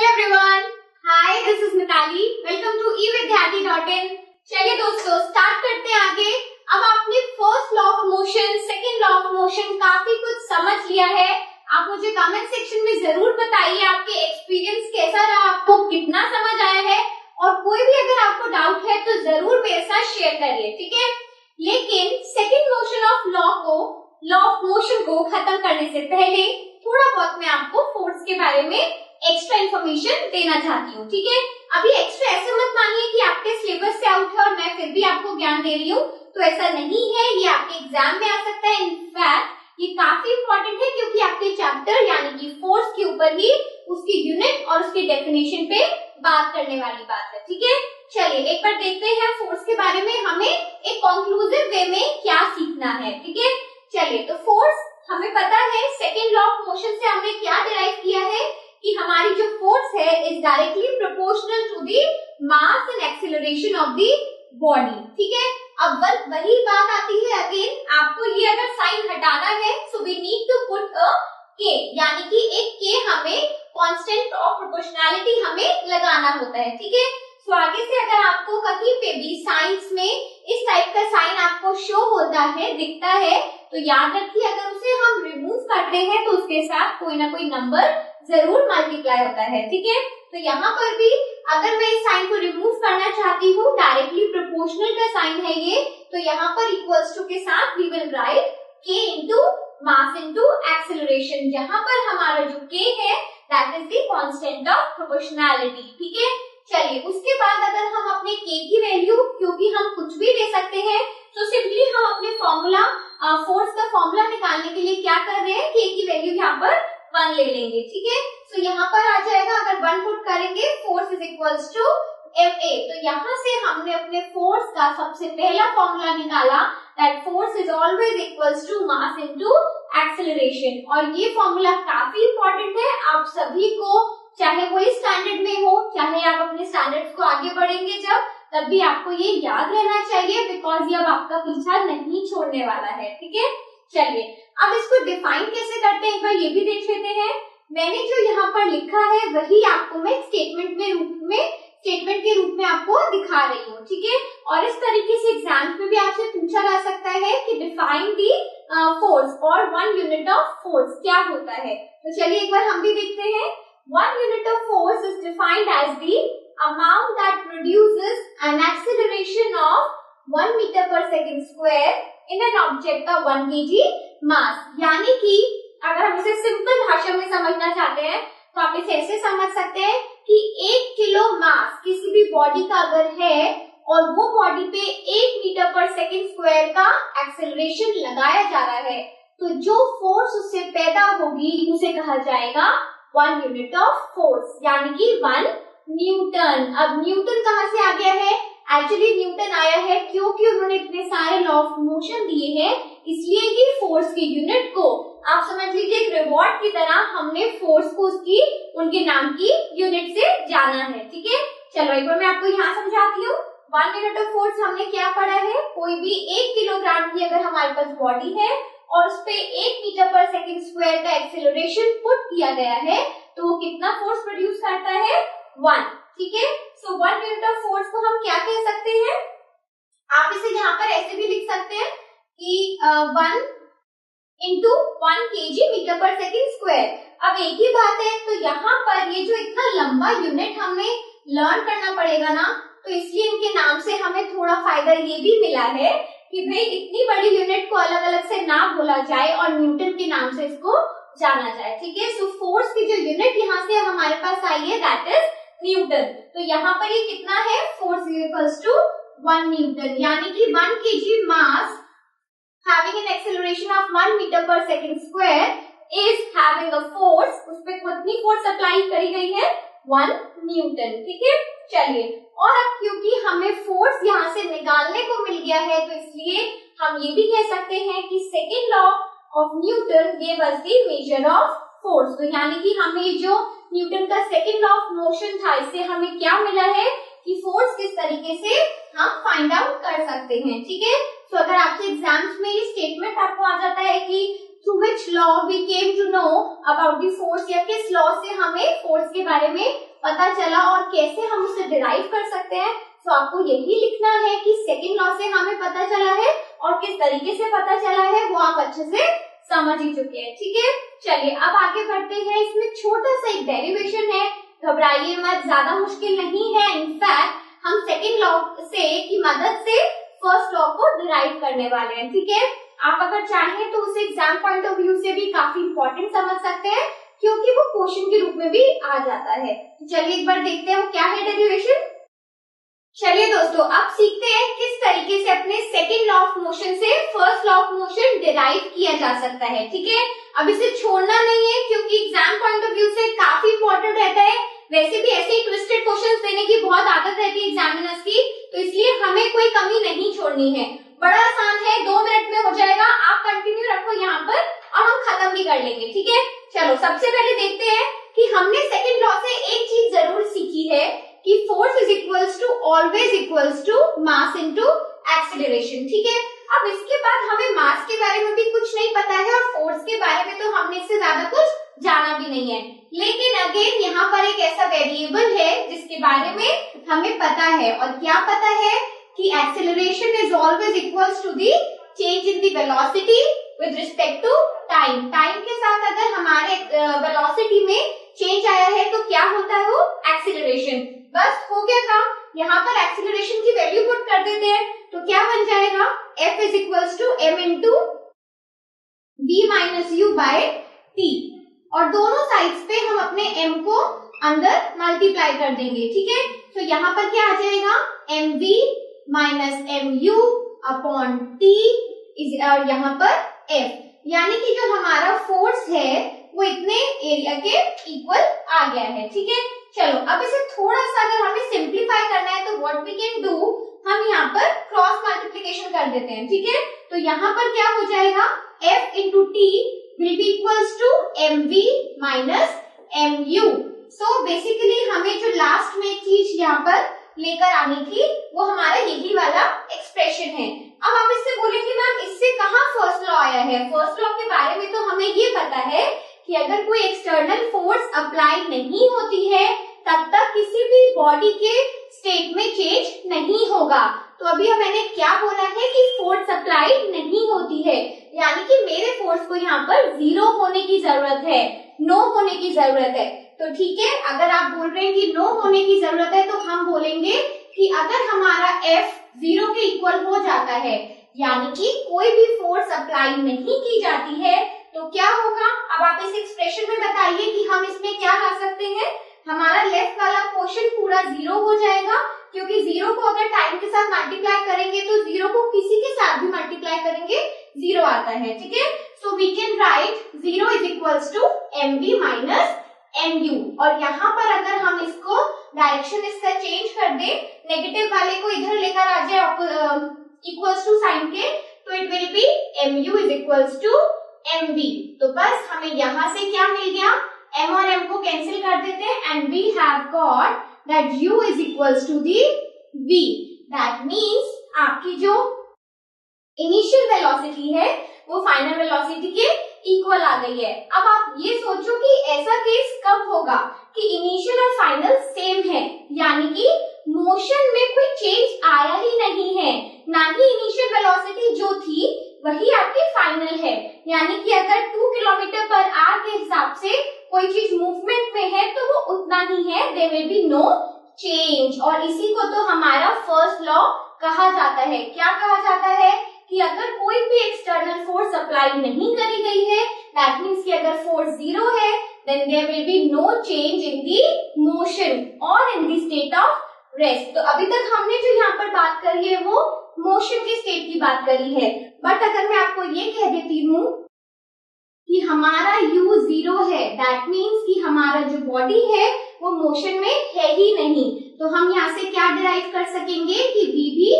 everyone. Hi, this is Mitali. Welcome to evidyarthi.in. चलिए दोस्तों start करते हैं आगे। अब आपने first law of motion, second law of motion काफी कुछ समझ लिया है। आप मुझे कमेंट सेक्शन में जरूर बताइए आपके एक्सपीरियंस कैसा रहा, आपको कितना समझ आया है, और कोई भी अगर आपको डाउट है तो जरूर मेरे साथ शेयर करिए, ठीक है। लेकिन सेकंड लॉ ऑफ मोशन को खत्म करने से पहले थोड़ा बहुत मैं आपको फोर्स के बारे में एक्स्ट्रा इन्फॉर्मेशन देना चाहती हूँ, ठीक है। अभी एक्स्ट्रा ऐसे मत मानिए कि आपके सिलेबस से आउट है और मैं फिर भी आपको ज्ञान दे रही हूँ, तो ऐसा नहीं है। ये आपके एग्जाम में आ सकता है। इनफैक्ट ये काफी इंपॉर्टेंट है क्योंकि आपके चैप्टर यानी कि फोर्स के ऊपर ही उसकी यूनिट और उसकी डेफिनेशन पे बात करने वाली बात है, ठीक है। चलिए एक बार देखते हैं फोर्स के बारे में हमें एक कंक्लूसिव वे में क्या सीखना है, ठीक है। चलिए तो फोर्स हमें पता है, सेकेंड लॉ ऑफ मोशन से हमने क्या डिराइव किया है कि हमारी जो फोर्स है is directly proportional to the mass and acceleration of the body, ठीक है। अब वही बात आती है अगेन, आपको ये अगर साइन हटाना है so we need to put a K, यानी कि एक के हमें कांस्टेंट ऑफ प्रोपोर्शनैलिटी हमें लगाना होता है, ठीक है। सो आगे से अगर आपको कहीं पे भी साइंस में इस टाइप का साइन आपको शो होता है, दिखता है, तो याद रखिए अगर उसे हम रिमूव करते हैं तो उसके साथ कोई ना कोई नंबर जरूर मल्टीप्लाई होता है, ठीक है। तो यहाँ पर भी अगर मैं इस साइन को रिमूव करना चाहती हूँ, डायरेक्टली प्रोपोर्शनल का साइन है ये, तो यहाँ पर इक्वल्स टू के साथ वी विल राइट के इंटू मास इंटू एक्सेलरेशन, जहाँ पर हमारा जो के है that is the constant of proportionality, ठीक है। चलिए उसके बाद अगर हम अपने के की वैल्यू, क्योंकि हम कुछ भी ले सकते हैं, तो सिंपली हम अपने फॉर्मूला फोर्स का फॉर्मूला निकालने के लिए क्या कर रहे हैं, के की वैल्यू यहाँ पर 1 ले लेंगे, ठीक है। तो यहाँ पर आ जाएगा, अगर 1 पुट करेंगे force is equals to ma, तो यहाँ से हमने अपने फोर्स का सबसे पहला फॉर्मूला निकाला, that force is always equals to mass into acceleration. और ये फॉर्मूला काफी इंपॉर्टेंट है, आप सभी को, चाहे वो इस स्टैंडर्ड में हो, चाहे आप अपने स्टैंडर्ड्स को आगे बढ़ेंगे जब, तब भी आपको ये याद रहना चाहिए, बिकॉज ये अब आपका पीछा नहीं छोड़ने वाला है, ठीक है। चलिए अब इसको डिफाइन कैसे करते हैं एक बार ये भी देख लेते हैं। मैंने जो यहाँ पर लिखा है वही आपको मैं स्टेटमेंट के रूप में आपको दिखा रही हूँ, ठीक है। और इस तरीके से एग्जाम्स में भी आपसे पूछा जा सकता है कि डिफाइन दी फोर्स और 1 यूनिट ऑफ फोर्स क्या होता है। तो चलिए एक बार हम भी देखते हैं। 1 unit of force is defined as the amount that produces an acceleration of 1 meter per second square in an object of 1 kg mass। यानी कि अगर हम इसे सिंपल भाषा में समझना चाहते हैं तो आप इसे ऐसे समझ सकते हैं कि 1 किलो मास किसी भी बॉडी का अगर है और वो बॉडी पे 1 मीटर पर सेकेंड स्क्वायर का एक्सेलरेशन लगाया जा रहा है, तो जो फोर्स उससे पैदा होगी उसे कहा जाएगा 1 यूनिट ऑफ फोर्स, यानी कि 1 न्यूटन। अब न्यूटन कहाँ से आ गया है? एक्चुअली न्यूटन आया है क्योंकि उन्होंने इतने सारे लॉ ऑफ मोशन दिए हैं, इसलिए कि फोर्स की यूनिट को आप समझ लीजिए एक रिवॉर्ड की तरह हमने फोर्स को उसकी उनके नाम की यूनिट से जाना है, ठीक है। चलो एक बार मैं आपको यहाँ समझाती हूँ। 1 यूनिट ऑफ फोर्स हमने क्या पढ़ा है, कोई भी 1 किलोग्राम की अगर हमारे पास बॉडी है और उस पे 1 मीटर पर सेकेंड स्क्वायर का एक्सेलरेशन पुट किया गया है, तो वो कितना फोर्स प्रोड्यूस करता है? 1, ठीक है। सो 1 यूनिट ऑफ फोर्स को हम क्या कह सकते हैं? आप इसे यहाँ पर ऐसे भी लिख सकते हैं कि 1 इंटू 1 kg मीटर पर सेकेंड स्क्वायर। अब एक ही बात है, तो यहाँ पर ये जो इतना लंबा यूनिट हमें लर्न करना पड़ेगा ना, तो इसलिए इनके नाम से हमें थोड़ा फायदा ये भी मिला है कि भाई इतनी बड़ी यूनिट को अलग अलग से ना बोला जाए और न्यूटन के नाम से इसको जाना जाए, ठीक है। सो फोर्स की जो यूनिट यहाँ से हमारे पास आई है दैट इज न्यूटन। तो यहाँ पर ये कितना है? फोर्स इक्वल्स टू 1 न्यूटन, यानी कि 1 kg mass having an acceleration of 1 meter per second square is having a force, उस पे कितनी फोर्स अप्लाई करी गई है? 1 न्यूटन, ठीक है। चलिए और अब क्योंकि हमें फोर्स यहाँ से निकालने को मिल गया है, तो इसलिए हम ये भी कह सकते हैं कि second law of Newton gave us the measure of force। तो यानी कि हमें जो न्यूटन का सेकेंड लॉ ऑफ मोशन था, इससे हमें क्या मिला है कि फोर्स किस तरीके से हम फाइंड आउट कर सकते हैं, ठीक है। तो अगर आपके एग्जाम्स में ये स्टेटमेंट आपको आ जाता है कि through which law we came to know about the force, या किस लॉ से हमें फोर्स के बारे में पता चला और कैसे हम उसे डिराइव कर सकते हैं। तो आपको यही लिखना है कि सेकंड लॉ से हमें पता चला है और किस तरीके से पता चला है वो आप अच्छे से समझ ही चुके हैं। ठीक है, चलिए अब आगे बढ़ते हैं। इसमें छोटा सा एक डेरिवेशन है, घबराइए मत, ज्यादा मुश्किल नहीं है। इनफैक्ट हम सेकंड लॉ से की मदद से फर्स्ट लॉ को डिराइव करने वाले हैं। ठीक है, आप अगर चाहें तो उसे एग्जाम पॉइंट ऑफ व्यू से भी काफी इंपॉर्टेंट समझ सकते हैं क्योंकि वो क्वेश्चन के रूप में भी आ जाता है। चलिए एक बार देखते हैं वो क्या है डेरिवेशन। चलिए दोस्तों, अब सीखते हैं किस तरीके से अपने सेकंड लॉ ऑफ मोशन से first law of motion derive किया जा सकता है। ठीक है, अब इसे छोड़ना नहीं है क्योंकि एग्जाम पॉइंट ऑफ व्यू से काफी इंपॉर्टेंट रहता है। वैसे भी ऐसे ही ट्विस्टेड क्वेश्चंस देने की बहुत आदत रहती है एग्जामिनर्स की, तो इसलिए हमें कोई कमी नहीं छोड़नी है। बड़ा आसान है, 2 मिनट में हो जाएगा। आप कंटिन्यू रखो यहाँ पर और हम खत्म भी कर लेंगे। ठीक है, चलो सबसे पहले देखते हैं कि हमने सेकंड लॉ से एक चीज जरूर सीखी है कि force is equals to always equals to mass into acceleration. ठीक है, अब इसके बाद हमें मास के बारे में भी कुछ नहीं पता है और फोर्स के बारे में तो हमने इससे ज्यादा कुछ जाना भी नहीं है। लेकिन अगेन यहाँ पर एक ऐसा वेरिएबल है जिसके बारे में हमें पता है, और क्या पता है कि acceleration is always equals to the change in the velocity with respect to time. Time के साथ अगर हमारे वेलोसिटी में चेंज आया है तो क्या होता है वो एक्सीलरेशन। बस हो गया काम। यहाँ पर एक्सीलरेशन की वैल्यू पुट कर देते हैं तो क्या बन जाएगा, F is equals to m into v minus u by t, और दोनों साइड्स पे हम अपने m को अंदर मल्टीप्लाई कर देंगे। ठीक है, तो यहाँ पर क्या आ जाएगा, mv minus mu upon t is, और यहाँ पर F, यानी कि जो हमारा फोर्स है वो इतने एरिया के इक्वल आ गया है। ठीक है, चलो अब इसे थोड़ा सा अगर हमें सिंप्लीफाई करना है तो व्हाट वी कैन डू, हम यहाँ पर क्रॉस मल्टीप्लिकेशन कर देते हैं। ठीक है, तो यहाँ पर क्या हो जाएगा, F into T will be equals to mv minus mu। So basically हमें जो लास्ट में चीज यहाँ पर लेकर आनी थी वो हमारा यही वाला एक्सप्रेशन है। अब आप इससे बोलेंगे मैम इससे कहाँ फर्स्ट लॉ आया है। फर्स्ट लॉ के बारे में तो हमें ये पता है कि अगर कोई एक्सटर्नल फोर्स अप्लाई नहीं होती है तब तक किसी भी बॉडी के स्टेट में चेंज नहीं होगा। तो अभी मैंने क्या बोला है कि फोर्स अप्लाई नहीं होती है, यानी कि मेरे फोर्स को यहाँ पर 0 होने की जरूरत है, नो होने की जरूरत है। तो ठीक है, अगर आप बोल रहे हैं कि नो होने की जरूरत है तो हम बोलेंगे कि अगर हमारा F 0 के इक्वल हो जाता है, यानी कि कोई भी फोर्स अप्लाई नहीं की जाती है, तो क्या होगा। अब आप इस एक्सप्रेशन में बताइए कि हम इसमें क्या ला सकते हैं, हमारा लेफ्ट वाला पोर्शन पूरा 0 हो जाएगा, क्योंकि 0 को अगर टाइम के साथ मल्टीप्लाई करेंगे तो 0 को किसी के साथ भी मल्टीप्लाई करेंगे 0 आता है। ठीक है, so we can write 0 is equals to mv minus mu, और यहाँ पर अगर हम इसको डायरेक्शन इसका चेंज कर दे, नेगेटिव वाले को इधर लेकर आ जाए इक्वल्स टू साइन के, तो it will be mu is equals to mv। तो बस हमें यहाँ से क्या मिल गया, m और m को कैंसिल कर देते हैं and we have got that u is equals to the v। That means आपकी जो इनिशियल वेलोसिटी है वो फाइनल वेलोसिटी के इक्वल आ गई है। अब आप ये सोचो कि ऐसा केस कब होगा कि इनिशियल और फाइनल सेम है, यानी कि मोशन में कोई चेंज आया ही नहीं है, ना ही इनिशियल वेलोसिटी जो थी वही आपकी फाइनल है। यानी कि अगर 2 किलोमीटर पर आवर के हिसाब से कोई चीज मूवमेंट में है तो वो उतना ही है, there will be no change. और इसी को तो हमारा फर्स्ट लॉ कहा जाता है। क्या कहा जाता है कि अगर कोई भी एक्सटर्नल फोर्स अप्लाई नहीं करी गई है, दैट मीन्स कि अगर फोर्स 0 है, then there will be no change in the motion और in the state of rest. तो अभी तक हमने जो यहाँ पर बात करी है वो मोशन के स्टेट की बात करी है। बट अगर मैं आपको ये कह देती हूँ कि हमारा u 0 है, दैट मीन्स कि हमारा जो बॉडी है वो मोशन में है ही नहीं, तो हम यहाँ से क्या डिराइव कर सकेंगे कि v भी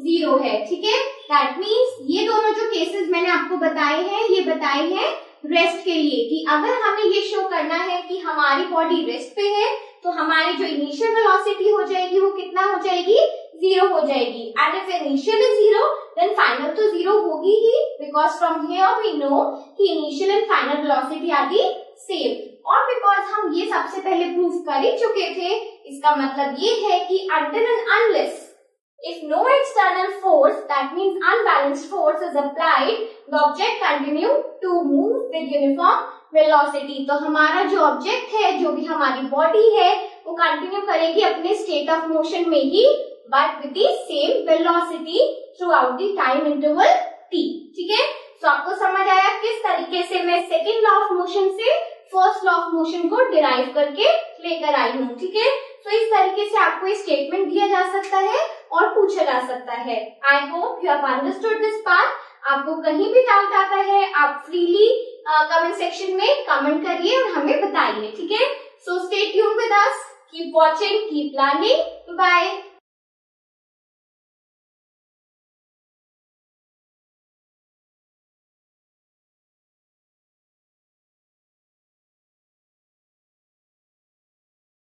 0 है। ठीक है, दैट मीन्स ये दोनों जो केसेस मैंने आपको बताए हैं, ये बताए हैं रेस्ट के लिए, कि अगर हमें ये शो करना है कि हमारी बॉडी रेस्ट पे है तो हमारी जो इनिशियल वेलोसिटी हो जाएगी वो कितना हो जाएगी, 0 हो जाएगी। And if initial is 0 then final तो 0 होगी ही, because from here we know कि initial and final velocity are the same. और बिकॉज हम ये सबसे पहले प्रूव कर ही चुके थे, इसका मतलब ये है कि until and unless if no external force, that means unbalanced force is applied, the object continue to move with uniform velocity. तो हमारा जो ऑब्जेक्ट है, जो भी हमारी बॉडी है, वो कंटिन्यू करेगी अपने स्टेट ऑफ मोशन में ही, but with the same velocity throughout the time interval t. ठीक है, तो आपको समझ आया किस तरीके से मैं सेकेंड लॉ ऑफ मोशन से फर्स्ट लॉ ऑफ मोशन को डिराइव करके लेकर आई हूँ. ठीक है, तो इस तरीके से आपको ये स्टेटमेंट दिया जा सकता है और पूछा जा सकता है. I hope you have understood this part. आपको कहीं भी डाउट आता है, आप फ्रीली कमेंट सेक्शन में कमेंट करिए और हमें बताइए. ठीक है, so stay tuned with us, keep watching, keep learning. Bye.